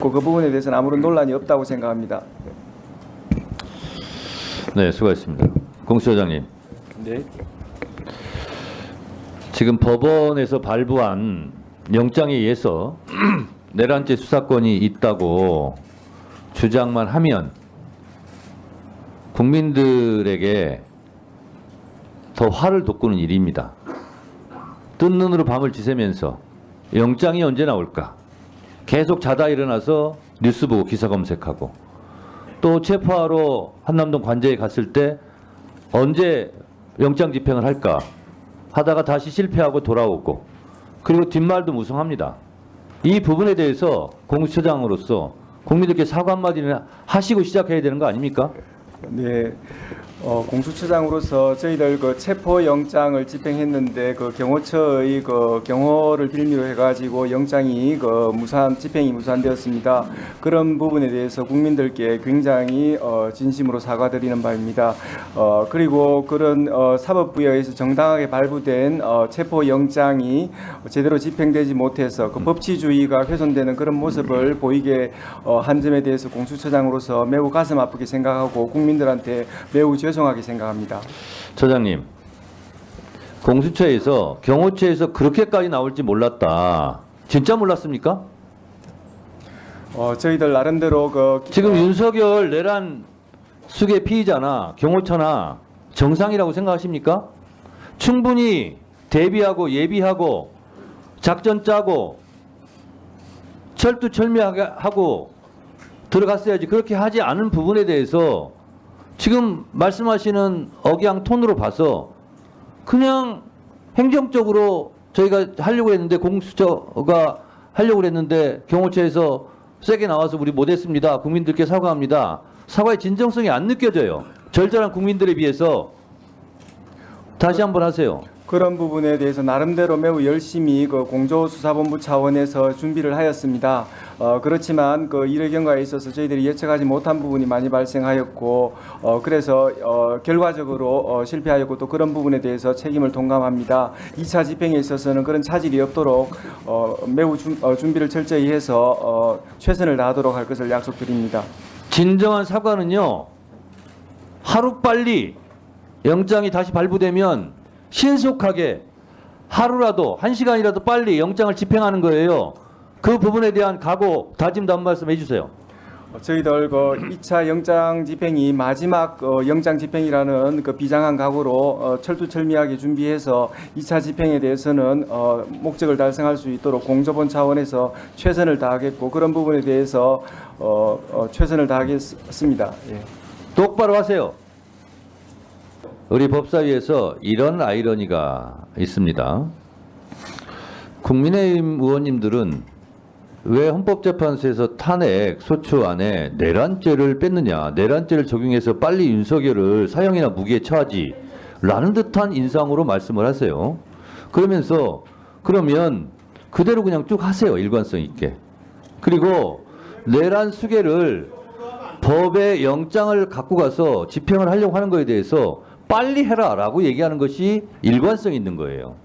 있고 그 부분에 대해서는 아무런 논란이 없다고 생각합니다. 네, 수고하셨습니다. 공수처장님. 네. 지금 법원에서 발부한 영장에 의해서 내란죄 수사권이 있다고 주장만 하면 국민들에게 더 화를 돋구는 일입니다. 뜬 눈으로 밤을 지새면서 영장이 언제 나올까? 계속 자다 일어나서 뉴스 보고 기사 검색하고 또 체포하러 한남동 관저에 갔을 때 언제 영장 집행을 할까 하다가 다시 실패하고 돌아오고 그리고 뒷말도 무성합니다. 이 부분에 대해서 공수처장으로서 국민들께 사과 한마디는 하시고 시작해야 되는 거 아닙니까? 네. 공수처장으로서 저희들 그 체포영장을 집행했는데 그 경호처의 그 경호를 빌미로 해가지고 영장이 그 집행이 무산되었습니다. 그런 부분에 대해서 국민들께 굉장히 진심으로 사과드리는 바입니다. 그리고 그런 사법부에서 정당하게 발부된 체포영장이 제대로 집행되지 못해서 그 법치주의가 훼손되는 그런 모습을 보이게 한 점에 대해서 공수처장으로서 매우 가슴 아프게 생각하고 국민들한테 매우 죄송하게 생각합니다. 처장님, 공수처에서 경호처에서 그렇게까지 나올지 몰랐다. 진짜 몰랐습니까? 저희들 나름대로 지금 윤석열 내란 수계 피의자나 경호처나 정상이라고 생각하십니까? 충분히 대비하고 예비하고 작전 짜고 철두철미하게 하고 들어갔어야지. 그렇게 하지 않은 부분에 대해서 지금 말씀하시는 억양 톤으로 봐서 그냥 행정적으로 저희가 하려고 했는데 공수처가 하려고 했는데 경호처에서 세게 나와서 우리 못했습니다. 국민들께 사과합니다. 사과의 진정성이 안 느껴져요. 절절한 국민들에 비해서. 다시 한번 하세요. 그런 부분에 대해서 나름대로 매우 열심히 그 공조수사본부 차원에서 준비를 하였습니다. 그렇지만 그 일의 경과에 있어서 저희들이 예측하지 못한 부분이 많이 발생하였고 그래서 결과적으로 실패하였고 또 그런 부분에 대해서 책임을 통감합니다. 2차 집행에 있어서는 그런 차질이 없도록 매우 준비를 철저히 해서 최선을 다하도록 할 것을 약속드립니다. 진정한 사과는요, 하루빨리 영장이 다시 발부되면 신속하게 하루라도 1시간이라도 빨리 영장을 집행하는 거예요. 그 부분에 대한 각오, 다짐도 한 말씀 해주세요. 저희들 그 2차 영장 집행이 마지막 영장 집행이라는 그 비장한 각오로 철두철미하게 준비해서 2차 집행에 대해서는 목적을 달성할 수 있도록 공조본 차원에서 최선을 다하겠고 그런 부분에 대해서 최선을 다하겠습니다. 예. 똑바로 하세요. 우리 법사위에서 이런 아이러니가 있습니다. 국민의힘 의원님들은 왜 헌법재판소에서 탄핵 소추 안에 내란죄를 뺐느냐, 내란죄를 적용해서 빨리 윤석열을 사형이나 무기에 처하지 라는 듯한 인상으로 말씀을 하세요. 그러면서 그러면 그대로 그냥 쭉 하세요. 일관성 있게. 그리고 내란 수계를 법의 영장을 갖고 가서 집행을 하려고 하는 거에 대해서 빨리 해라 라고 얘기하는 것이 일관성 있는 거예요.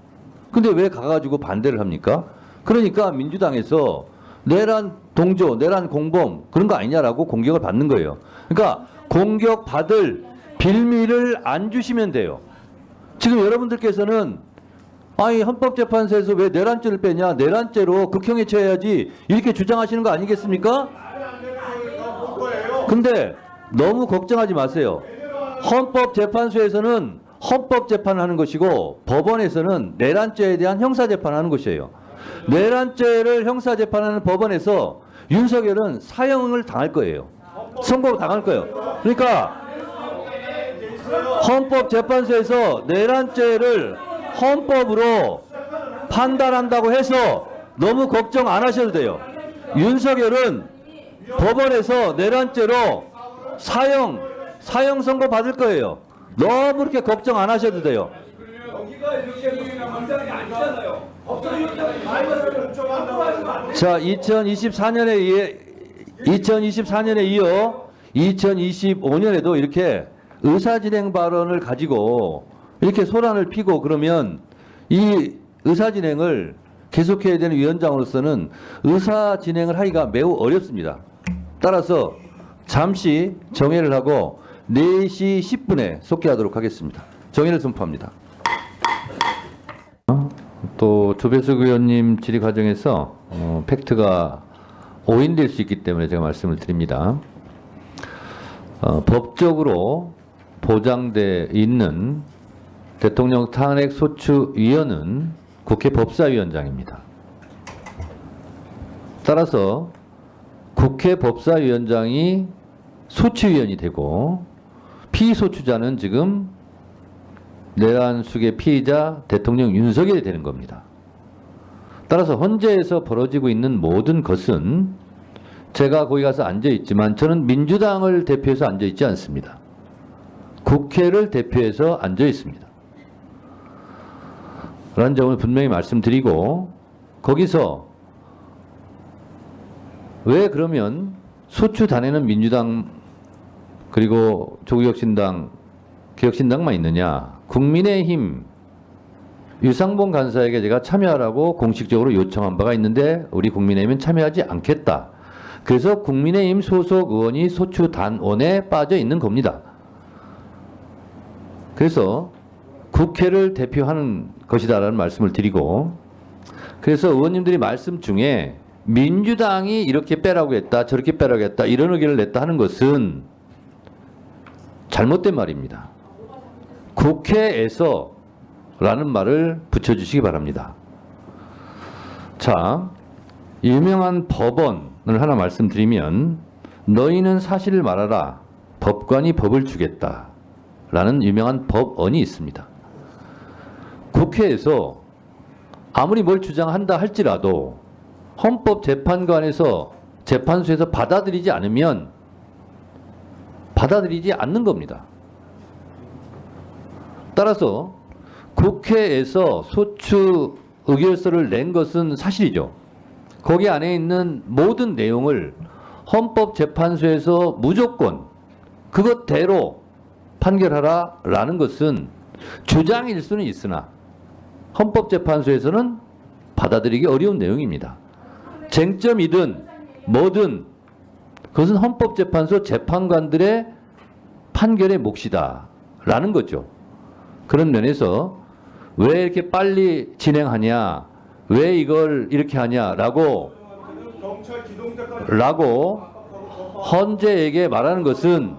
근데 왜 가가지고 반대를 합니까? 그러니까 민주당에서 내란 동조, 내란 공범 그런 거 아니냐라고 공격을 받는 거예요. 그러니까 공격받을 빌미를 안 주시면 돼요. 지금 여러분들께서는 아니 헌법재판소에서 왜 내란죄를 빼냐, 내란죄로 극형에 처해야지 이렇게 주장하시는 거 아니겠습니까? 근데 너무 걱정하지 마세요. 헌법재판소에서는 헌법재판을 하는 것이고 법원에서는 내란죄에 대한 형사재판을 하는 것이에요. 내란죄를 형사재판하는 법원에서 윤석열은 사형을 당할 거예요. 선고 당할 거예요. 그러니까 헌법재판소에서 내란죄를 헌법으로 판단한다고 해서 너무 걱정 안 하셔도 돼요. 윤석열은 법원에서 내란죄로 사형 선고 받을 거예요. 너무 그렇게 걱정 안 하셔도 돼요. 자, 2024년에 이어 2025년에도 이렇게 의사진행 발언을 가지고 이렇게 소란을 피고 그러면 이 의사진행을 계속해야 되는 위원장으로서는 의사 진행을 하기가 매우 어렵습니다. 따라서 잠시 정회를 하고 4시 10분에 속개하도록 하겠습니다. 정회를 선포합니다. 또 조배석 의원님 질의 과정에서 팩트가 오인될 수 있기 때문에 제가 말씀을 드립니다. 법적으로 보장돼 있는 대통령 탄핵 소추위원은 국회 법사위원장입니다. 따라서 국회 법사위원장이 소추위원이 되고 피소추자는 지금 내란숙의 피의자 대통령 윤석열이 되는 겁니다. 따라서 헌재에서 벌어지고 있는 모든 것은 제가 거기 가서 앉아있지만 저는 민주당을 대표해서 앉아있지 않습니다. 국회를 대표해서 앉아있습니다. 라는 점을 분명히 말씀드리고 거기서 왜 그러면 소추 단회는 민주당 그리고 조국혁신당, 개혁신당만 있느냐. 국민의힘 유상봉 간사에게 제가 참여하라고 공식적으로 요청한 바가 있는데 우리 국민의힘은 참여하지 않겠다. 그래서 국민의힘 소속 의원이 소추단원에 빠져 있는 겁니다. 그래서 국회를 대표하는 것이다라는 말씀을 드리고 그래서 의원님들이 말씀 중에 민주당이 이렇게 빼라고 했다 저렇게 빼라고 했다 이런 의견을 냈다 하는 것은 잘못된 말입니다. 국회에서 라는 말을 붙여주시기 바랍니다. 자, 유명한 법원을 하나 말씀드리면 너희는 사실을 말하라 법관이 법을 주겠다 라는 유명한 법언이 있습니다. 국회에서 아무리 뭘 주장한다 할지라도 헌법재판관에서 재판소에서 받아들이지 않으면 받아들이지 않는 겁니다. 따라서 국회에서 소추 의결서를 낸 것은 사실이죠. 거기 안에 있는 모든 내용을 헌법재판소에서 무조건 그것대로 판결하라라는 것은 주장일 수는 있으나 헌법재판소에서는 받아들이기 어려운 내용입니다. 쟁점이든 뭐든 그것은 헌법재판소 재판관들의 판결의 몫이다 라는 거죠. 그런 면에서 왜 이렇게 빨리 진행하냐 왜 이걸 이렇게 하냐라고 헌재에게 말하는 것은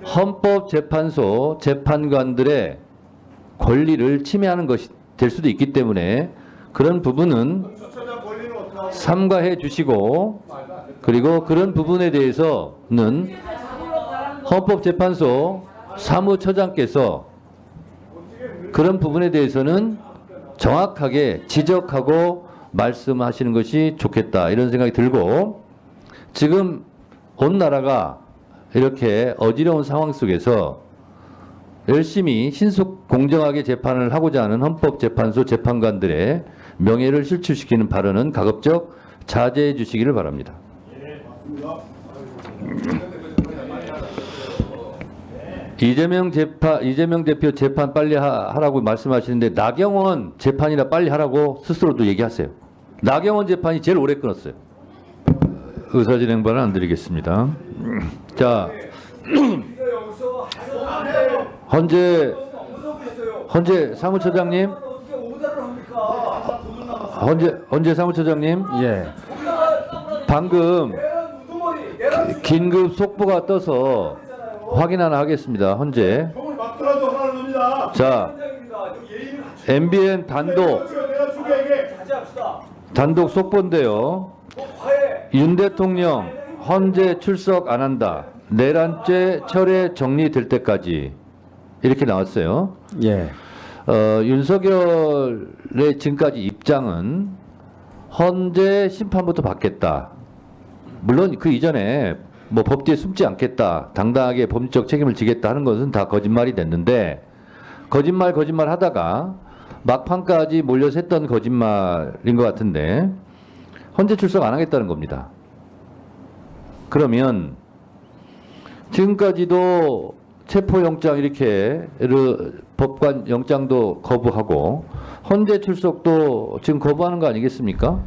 헌법재판소 재판관들의 권리를 침해하는 것이 될 수도 있기 때문에 그런 부분은 삼가해 주시고 그리고 그런 부분에 대해서는 헌법재판소 사무처장께서 그런 부분에 대해서는 정확하게 지적하고 말씀하시는 것이 좋겠다 이런 생각이 들고 지금 온 나라가 이렇게 어지러운 상황 속에서 열심히 신속 공정하게 재판을 하고자 하는 헌법재판소 재판관들의 명예를 실추시키는 발언은 가급적 자제해 주시기를 바랍니다. 이재명 대표 재판 빨리 하라고 말씀하시는데 나경원 재판이나 빨리 하라고 스스로도 얘기하세요. 나경원 재판이 제일 오래 끊었어요. 의사진행 발언 안 드리겠습니다. 자, 헌재 사무처장님, 헌재 사무처장님, 예. 방금 긴급 속보가 떠서 확인 하나 하겠습니다. 헌재. 자, MBN 단독 속보인데요. 윤 대통령 헌재 출석 안 한다. 내란죄 철회 정리될 때까지 이렇게 나왔어요. 예. 윤석열의 지금까지 입장은 헌재 심판부터 받겠다. 물론 그 이전에 뭐 법 뒤에 숨지 않겠다. 당당하게 법적 책임을 지겠다 하는 것은 다 거짓말이 됐는데 거짓말 하다가 막판까지 몰려서 했던 거짓말인 것 같은데 헌재 출석 안 하겠다는 겁니다. 그러면 지금까지도 체포영장 이렇게를 법관 영장도 거부하고 헌재 출석도 지금 거부하는 거 아니겠습니까?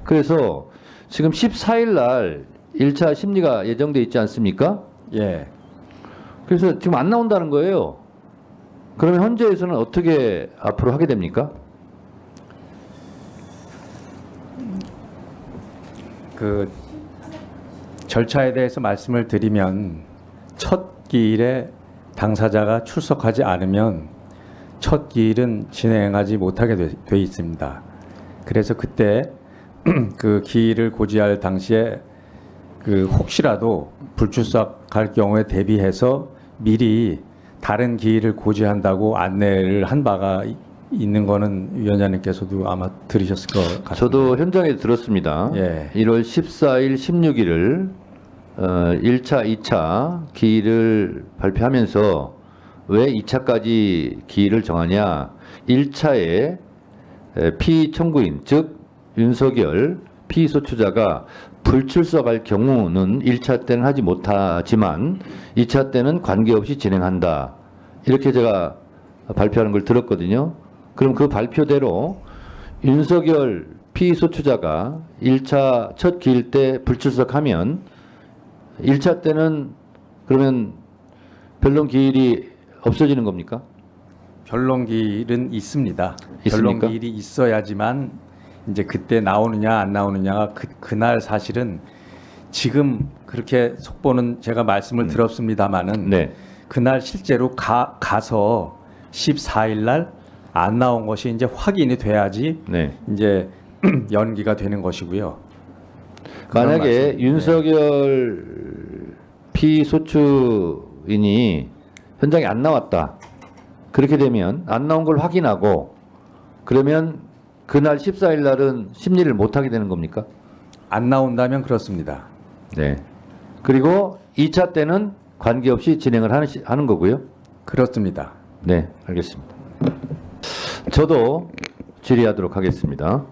그래서 지금 14일 날 1차 심리가 예정돼 있지 않습니까? 예. 그래서 지금 안 나온다는 거예요. 그러면 헌재에서는 어떻게 앞으로 하게 됩니까? 그 절차에 대해서 말씀을 드리면 첫 기일에 당사자가 출석하지 않으면 첫 기일은 진행하지 못하게 돼 있습니다. 그래서 그때 그 기일을 고지할 당시에 그 혹시라도 불출석할 경우에 대비해서 미리 다른 기일을 고지한다고 안내를 한 바가 있는 거는 위원장님께서도 아마 들으셨을 것 같습니다. 저도 현장에 들었습니다. 예. 1월 14일, 16일을 1차, 2차 기일을 발표하면서 왜 2차까지 기일을 정하냐? 1차에 피청구인, 즉 윤석열 피소추자가 불출석할 경우는 1차 때는 하지 못하지만 2차 때는 관계없이 진행한다. 이렇게 제가 발표하는 걸 들었거든요. 그럼 그 발표대로 윤석열 피소추자가 1차 첫 기일 때 불출석하면 1차 때는 그러면 변론 기일이 없어지는 겁니까? 변론 기일은 있습니다. 있습니까? 변론 기일이 있어야지만 이제 그때 나오느냐 안 나오느냐가 그날 사실은 지금 그렇게 속보는 제가 말씀을 들었습니다마는 네. 그날 실제로 가서 14일 날 안 나온 것이 이제 확인이 돼야지 네. 이제 연기가 되는 것이고요. 그런 만약에 말씀. 윤석열 피소추인이 현장에 안 나왔다. 그렇게 되면 안 나온 걸 확인하고 그러면 그날 14일 날은 심리를 못 하게 되는 겁니까? 안 나온다면 그렇습니다. 네. 그리고 2차 때는 관계없이 진행을 하는 거고요. 그렇습니다. 네, 알겠습니다. 저도 질의하도록 하겠습니다.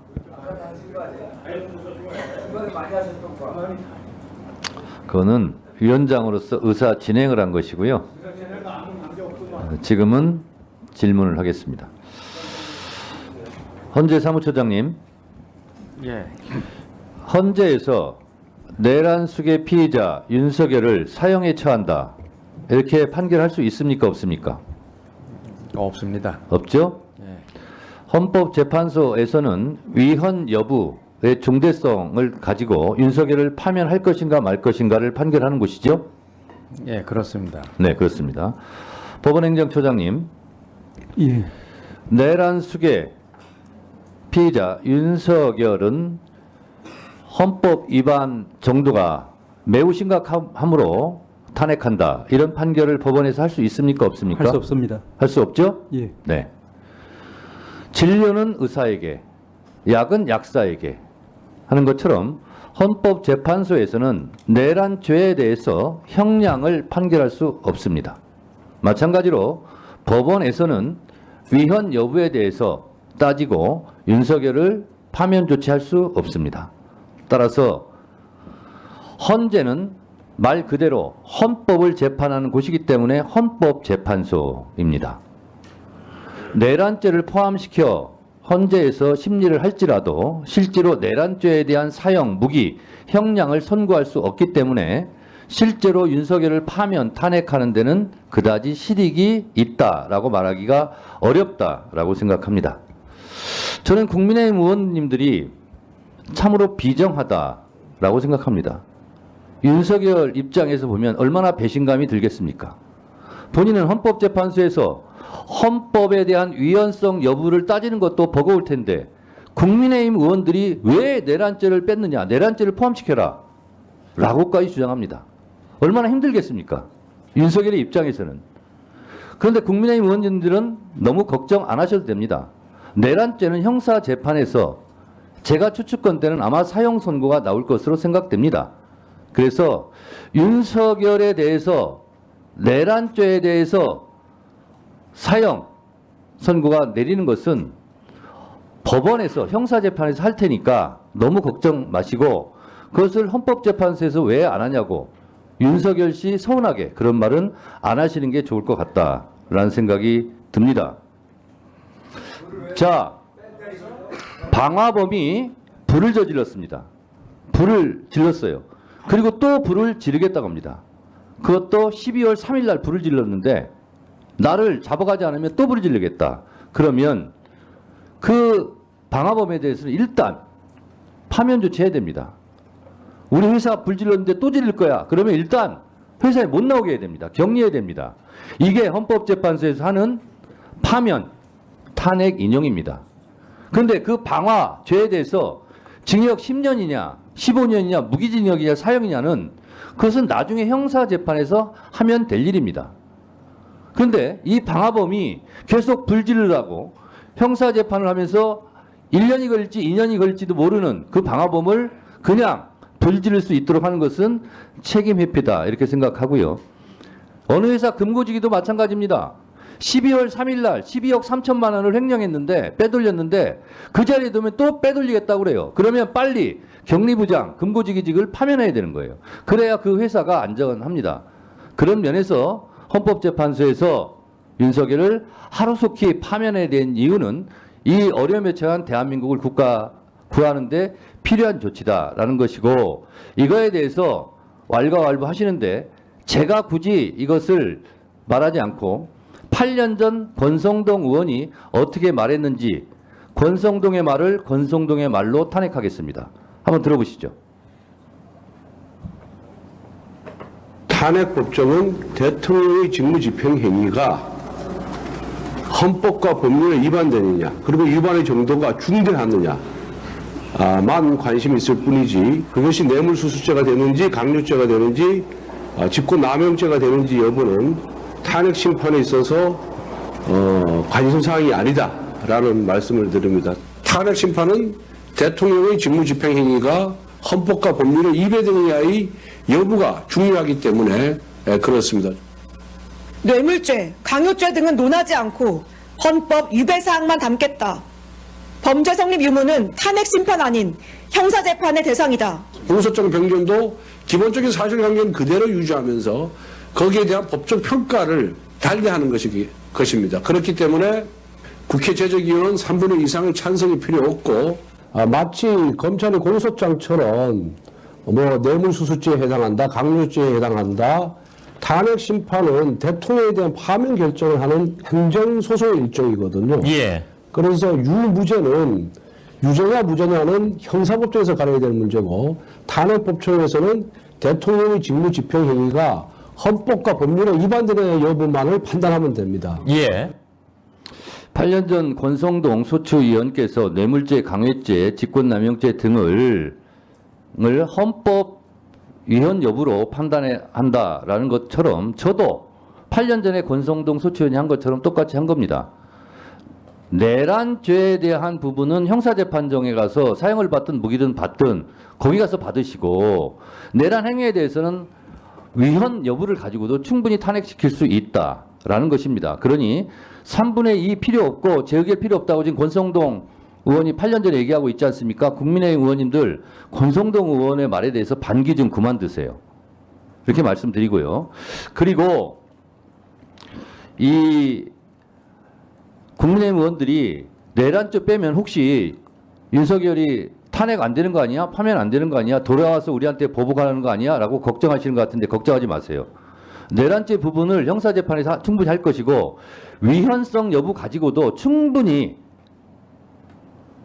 그거는 위원장으로서 의사 진행을 한 것이고요. 지금은 질문을 하겠습니다. 헌재 사무처장님, 예. 헌재에서 내란숙의 피의자 윤석열을 사형에 처한다. 이렇게 판결할 수 있습니까? 없습니까? 없습니다. 없죠? 예. 헌법재판소에서는 위헌 여부의 중대성을 가지고 윤석열을 파면할 것인가 말 것인가를 판결하는 곳이죠? 예, 그렇습니다. 네, 그렇습니다. 법원행정처장님, 예, 내란숙의 피의자 윤석열은 헌법 위반 정도가 매우 심각함으로 탄핵한다. 이런 판결을 법원에서 할 수 있습니까? 없습니까? 할 수 없습니다. 할 수 없죠? 예, 네. 진료는 의사에게, 약은 약사에게 하는 것처럼 헌법재판소에서는 내란죄에 대해서 형량을 판결할 수 없습니다. 마찬가지로 법원에서는 위헌 여부에 대해서 따지고 윤석열을 파면 조치할 수 없습니다. 따라서 헌재는 말 그대로 헌법을 재판하는 곳이기 때문에 헌법재판소입니다. 내란죄를 포함시켜 헌재에서 심리를 할지라도 실제로 내란죄에 대한 사형, 무기, 형량을 선고할 수 없기 때문에 실제로 윤석열을 파면 탄핵하는 데는 그다지 실익이 있다라고 말하기가 어렵다라고 생각합니다. 저는 국민의힘 의원님들이 참으로 비정하다라고 생각합니다. 윤석열 입장에서 보면 얼마나 배신감이 들겠습니까? 본인은 헌법재판소에서 헌법에 대한 위헌성 여부를 따지는 것도 버거울 텐데 국민의힘 의원들이 왜 내란죄를 뺐느냐, 내란죄를 포함시켜라 라고까지 주장합니다. 얼마나 힘들겠습니까? 윤석열의 입장에서는. 그런데 국민의힘 의원님들은 너무 걱정 안 하셔도 됩니다. 내란죄는 형사재판에서 제가 추측건 때는 아마 사형 선고가 나올 것으로 생각됩니다. 그래서 윤석열에 대해서 내란죄에 대해서 사형 선고가 내리는 것은 법원에서 형사재판에서 할 테니까 너무 걱정 마시고 그것을 헌법재판소에서 왜 안 하냐고 윤석열 씨 서운하게 그런 말은 안 하시는 게 좋을 것 같다라는 생각이 듭니다. 자, 방화범이 불을 저질렀습니다. 불을 질렀어요. 그리고 또 불을 지르겠다고 합니다. 그것도 12월 3일 날 불을 질렀는데 나를 잡아가지 않으면 또 불을 지르겠다. 그러면 그 방화범에 대해서는 일단 파면 조치해야 됩니다. 우리 회사 불 질렀는데 또 지를 거야. 그러면 일단 회사에 못 나오게 해야 됩니다. 격리해야 됩니다. 이게 헌법재판소에서 하는 파면, 탄핵 인용입니다. 그런데 그 방화 죄에 대해서 징역 10년이냐, 15년이냐, 무기징역이냐, 사형이냐는 그것은 나중에 형사재판에서 하면 될 일입니다. 그런데 이 방화범이 계속 불 지르라고 형사재판을 하면서 1년이 걸릴지 2년이 걸릴지도 모르는 그 방화범을 그냥 불 지를 수 있도록 하는 것은 책임 회피다 이렇게 생각하고요. 어느 회사 금고지기도 마찬가지입니다. 12월 3일 날 12억 3천만 원을 횡령했는데 빼돌렸는데 그 자리에 두면 또 빼돌리겠다고 그래요. 그러면 빨리 격리부장 금고지기직을 파면해야 되는 거예요. 그래야 그 회사가 안전합니다. 그런 면에서 헌법재판소에서 윤석열을 하루속히 파면해야 된 이유는 이 어려움에 처한 대한민국을 구하는데 필요한 조치다라는 것이고, 이거에 대해서 왈가왈부 하시는데 제가 굳이 이것을 말하지 않고 8년 전 권성동 의원이 어떻게 말했는지 권성동의 말을 권성동의 말로 탄핵하겠습니다. 한번 들어보시죠. 탄핵 법정은 대통령의 직무집행 행위가 헌법과 법률에 위반되느냐, 그리고 위반의 정도가 중대하느냐 만 관심이 있을 뿐이지, 그것이 뇌물수수죄가 되는지 강요죄가 되는지 직권남용죄가 되는지 여부는 탄핵 심판에 있어서 관심사항이 아니다라는 말씀을 드립니다. 탄핵 심판은 대통령의 직무집행 행위가 헌법과 법률에 위배되느냐의 여부가 중요하기 때문에 그렇습니다. 뇌물죄, 강요죄 등은 논하지 않고 헌법 위배 사항만 담겠다. 범죄 성립 유무는 탄핵 심판 아닌 형사재판의 대상이다. 공소장 변경도 기본적인 사실관계는 그대로 유지하면서 거기에 대한 법적 평가를 달리하는 것입니다. 그렇기 때문에 국회 제적위원 3분의 2 이상의 찬성이 필요 없고, 마치 검찰의 공소장처럼 뇌물수수죄에 해당한다, 강요죄에 해당한다, 탄핵 심판은 대통령에 대한 파면 결정을 하는 행정소송의 일종이거든요. 예. 그래서 유무죄는 유죄냐 무죄냐는 형사법정에서 가려야 되는 문제고, 탄핵법정에서는 대통령의 직무집행 행위가 헌법과 법률에 위반되는 여부만을 판단하면 됩니다. 예. 8년 전 권성동 소추위원께서 뇌물죄, 강요죄, 직권남용죄 등을 헌법 위헌 여부로 판단한다라는 것처럼 저도 8년 전에 권성동 소추위원이 한 것처럼 똑같이 한 겁니다. 내란죄에 대한 부분은 형사재판정에 가서 사형을 받든 무기든 받든 거기 가서 받으시고, 내란 행위에 대해서는 위헌 여부를 가지고도 충분히 탄핵시킬 수 있다라는 것입니다. 그러니 3분의 2 필요 없고 재의결 필요 없다고 지금 권성동 의원이 8년 전에 얘기하고 있지 않습니까? 국민의힘 의원님들 권성동 의원의 말에 대해서 반기 좀 그만 드세요. 이렇게 말씀드리고요. 그리고 이 국민의힘 의원들이 내란죄 빼면 혹시 윤석열이 탄핵 안 되는 거 아니야? 파면 안 되는 거 아니야? 돌아와서 우리한테 보복하는 거 아니야? 라고 걱정하시는 것 같은데 걱정하지 마세요. 내란죄 부분을 형사재판에서 충분히 할 것이고, 위헌성 여부 가지고도 충분히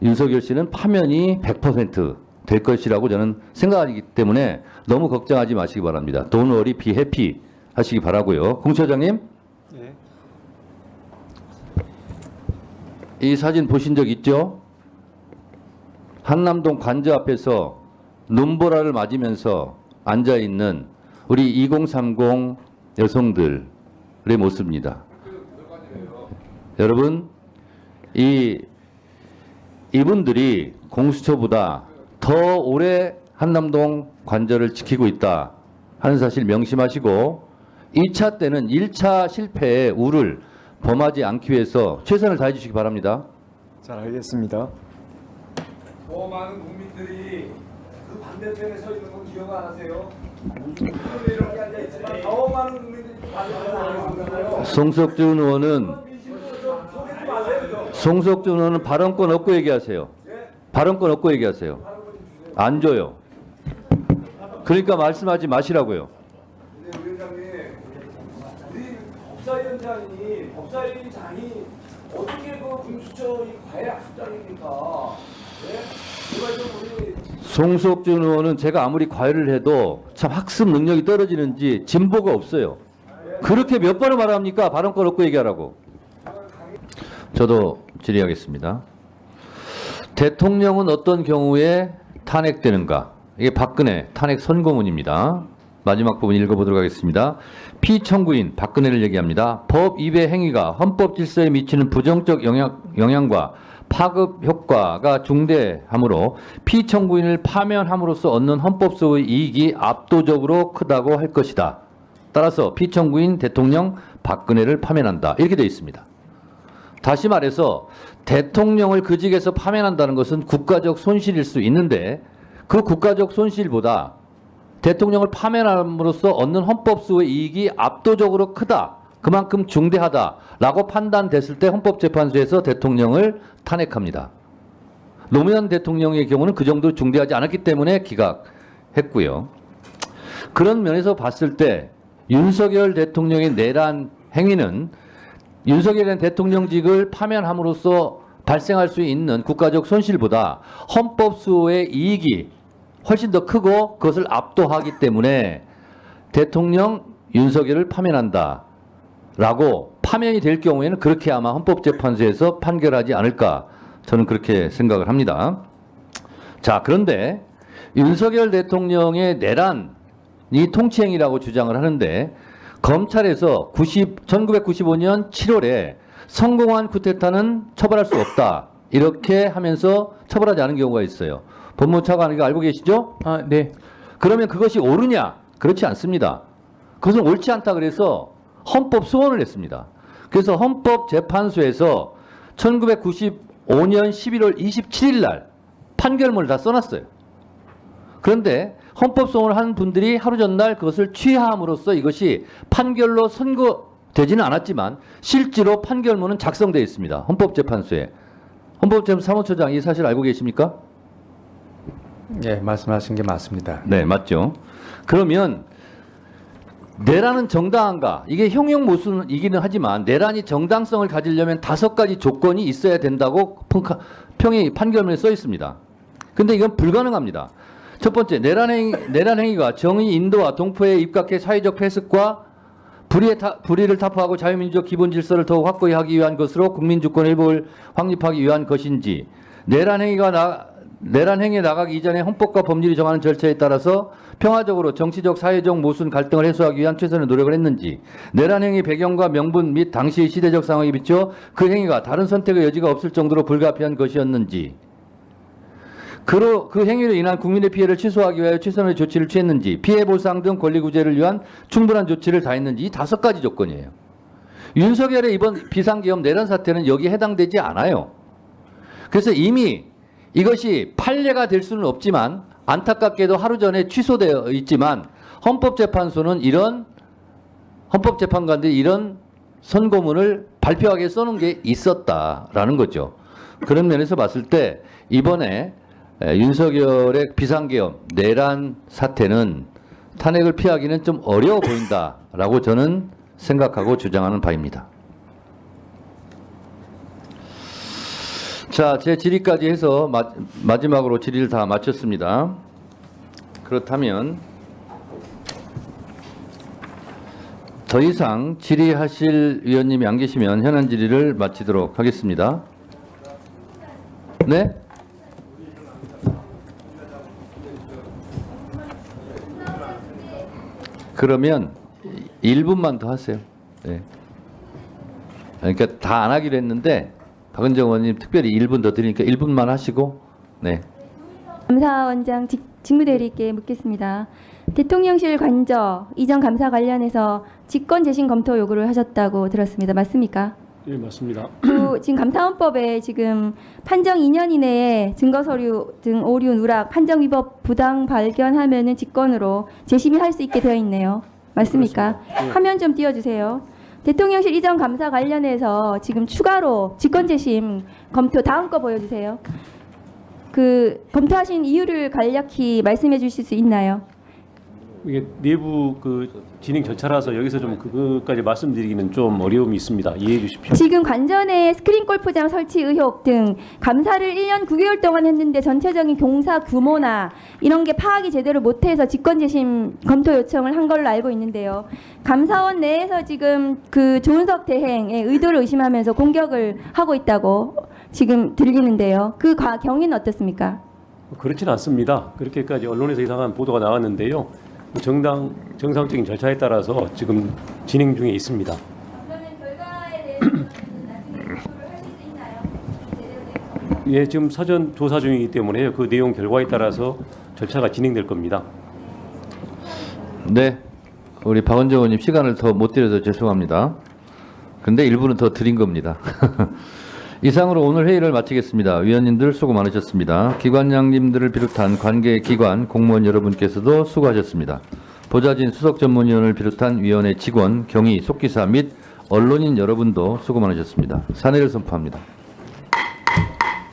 윤석열 씨는 파면이 100% 될 것이라고 저는 생각하기 때문에 너무 걱정하지 마시기 바랍니다. Don't worry, be happy 하시기 바라고요. 공처장님, 네. 이 사진 보신 적 있죠? 한남동 관저 앞에서 눈보라를 맞으면서 앉아있는 우리 2030 여성들의 모습입니다. 여러분, 이분들이 공수처보다 더 오래 한남동 관저를 지키고 있다 하는 사실 명심하시고, 2차 때는 1차 실패의 우를 범하지 않기 위해서 최선을 다해 주시기 바랍니다. 잘 알겠습니다. 더 많은 국민들이 그 반대편에 서 있는 거 기억 안 하세요? 이렇게 앉아 있지만 더 많은 국민들이 반대편에 송석준 의원은 발언권 없고 얘기하세요. 발언권 없고 얘기하세요. 안 줘요. 그러니까 말씀하지 마시라고요. 근데 위원장님, 우리 법사위원장이 어떻게 그 금수저 이 과외 학습장입니까? 네? 제발 좀 우리 송석준 의원은 제가 아무리 과외를 해도 참 학습 능력이 떨어지는지 진보가 없어요. 그렇게 몇 번을 말합니까? 발언권 없고 얘기하라고. 저도 질의하겠습니다. 대통령은 어떤 경우에 탄핵되는가? 이게 박근혜 탄핵 선고문입니다. 마지막 부분 읽어보도록 하겠습니다. 피청구인 박근혜를 얘기합니다. 법 위배 행위가 헌법 질서에 미치는 부정적 영향과 파급 효과가 중대하므로 피청구인을 파면함으로써 얻는 헌법소의 이익이 압도적으로 크다고 할 것이다. 따라서 피청구인 대통령 박근혜를 파면한다. 이렇게 되어 있습니다. 다시 말해서 대통령을 그 직에서 파면한다는 것은 국가적 손실일 수 있는데 그 국가적 손실보다 대통령을 파면함으로써 얻는 헌법소의 이익이 압도적으로 크다. 그만큼 중대하다라고 판단됐을 때 헌법재판소에서 대통령을 탄핵합니다. 노무현 대통령의 경우는 그 정도로 중대하지 않았기 때문에 기각했고요. 그런 면에서 봤을 때 윤석열 대통령의 내란 행위는 윤석열 대통령직을 파면함으로써 발생할 수 있는 국가적 손실보다 헌법수호의 이익이 훨씬 더 크고 그것을 압도하기 때문에 대통령 윤석열을 파면한다. 라고 파면이 될 경우에는 그렇게 아마 헌법재판소에서 판결하지 않을까 저는 그렇게 생각을 합니다. 자, 그런데 윤석열 대통령의 내란이 통치행위라고 주장을 하는데 검찰에서 1995년 7월에 성공한 쿠데타는 처벌할 수 없다. 이렇게 하면서 처벌하지 않은 경우가 있어요. 법무차관 이거 알고 계시죠? 아, 네. 그러면 그것이 옳으냐? 그렇지 않습니다. 그것은 옳지 않다 그래서 헌법 소원을 했습니다. 그래서 헌법재판소에서 1995년 11월 27일 날 판결문을 다 써놨어요. 그런데 헌법 소원을 한 분들이 하루 전날 그것을 취하함으로써 이것이 판결로 선고되지는 않았지만 실제로 판결문은 작성되어 있습니다. 헌법재판소에. 헌법재판소 사무처장 이 사실 알고 계십니까? 예, 말씀하신 게 맞습니다. 네, 맞죠. 그러면 내란은 정당한가? 이게 형용모순이기는 하지만 내란이 정당성을 가지려면 5가지 조건이 있어야 된다고 평의 판결문에 써 있습니다. 근데 이건 불가능합니다. 첫 번째, 내란 행위가 정의 인도와 동포에 입각해 사회적 폐습과 불의를 타파하고 자유민주적 기본 질서를 더욱 확고히 하기 위한 것으로 국민주권 회복을 확립하기 위한 것인지, 내란 행위에 나가기 이전에 헌법과 법률이 정하는 절차에 따라서 평화적으로 정치적, 사회적 모순 갈등을 해소하기 위한 최선의 노력을 했는지, 내란 행위 배경과 명분 및 당시의 시대적 상황에 비춰 그 행위가 다른 선택의 여지가 없을 정도로 불가피한 것이었는지, 그 행위로 인한 국민의 피해를 취소하기 위하여 최선의 조치를 취했는지, 피해 보상 등 권리 구제를 위한 충분한 조치를 다했는지, 이 5가지 조건이에요. 윤석열의 이번 비상계엄 내란 사태는 여기에 해당되지 않아요. 그래서 이미 이것이 판례가 될 수는 없지만 안타깝게도 하루 전에 취소되어 있지만 헌법재판소는 헌법재판관들이 이런 선고문을 발표하게 써놓은 게 있었다라는 거죠. 그런 면에서 봤을 때 이번에 윤석열의 비상계엄 내란 사태는 탄핵을 피하기는 좀 어려워 보인다라고 저는 생각하고 주장하는 바입니다. 자, 제 질의까지 해서 마지막으로 질의를 다 마쳤습니다. 그렇다면 더 이상 질의하실 위원님이 안 계시면 현안 질의를 마치도록 하겠습니다. 네? 그러면 1분만 더 하세요. 네. 그러니까 다 안 하기로 했는데 박은정 의원님 특별히 1분 더 드리니까 1분만 하시고. 네. 감사원장 직무대리께 묻겠습니다. 대통령실 관저 이전 감사 관련해서 직권재심 검토 요구를 하셨다고 들었습니다. 맞습니까? 예, 맞습니다. 지금 감사원법에 지금 판정 2년 이내에 증거 서류 등 오류 누락, 판정 위법 부당 발견하면은 직권으로 재심의할 수 있게 되어 있네요. 맞습니까? 그렇습니다. 예. 화면 좀 띄워주세요. 대통령실 이전 감사 관련해서 지금 추가로 직권 재심 검토 다음 거 보여주세요. 그 검토하신 이유를 간략히 말씀해 주실 수 있나요? 이게 내부 그 진행 절차라서 여기서 좀 그것까지 말씀드리기는 좀 어려움이 있습니다. 이해해 주십시오. 지금 관전에 스크린 골프장 설치 의혹 등 감사를 1년 9개월 동안 했는데 전체적인 공사 규모나 이런 게 파악이 제대로 못해서 직권재심 검토 요청을 한 걸로 알고 있는데요. 감사원 내에서 지금 그 조은석 대행의 의도를 의심하면서 공격을 하고 있다고 지금 들리는데요. 그 경위는 어떻습니까? 그렇지는 않습니다. 그렇게까지 언론에서 이상한 보도가 나왔는데요. 정상적인 절차에 따라서 지금 진행 중에 있습니다. 그러면 결과에 대해서는 나중에 공표를 하실 수 있나요? 예, 지금 사전 조사 중이기 때문에 그 내용 결과에 따라서 절차가 진행될 겁니다. 네, 우리 박원정 의원님 시간을 더 못 드려서 죄송합니다. 근데 일부는 더 드린 겁니다. 이상으로 오늘 회의를 마치겠습니다. 위원님들 수고 많으셨습니다. 기관장님들을 비롯한 관계기관 공무원 여러분께서도 수고하셨습니다. 보좌진 수석전문위원을 비롯한 위원회 직원, 경위, 속기사 및 언론인 여러분도 수고 많으셨습니다. 사내를 선포합니다.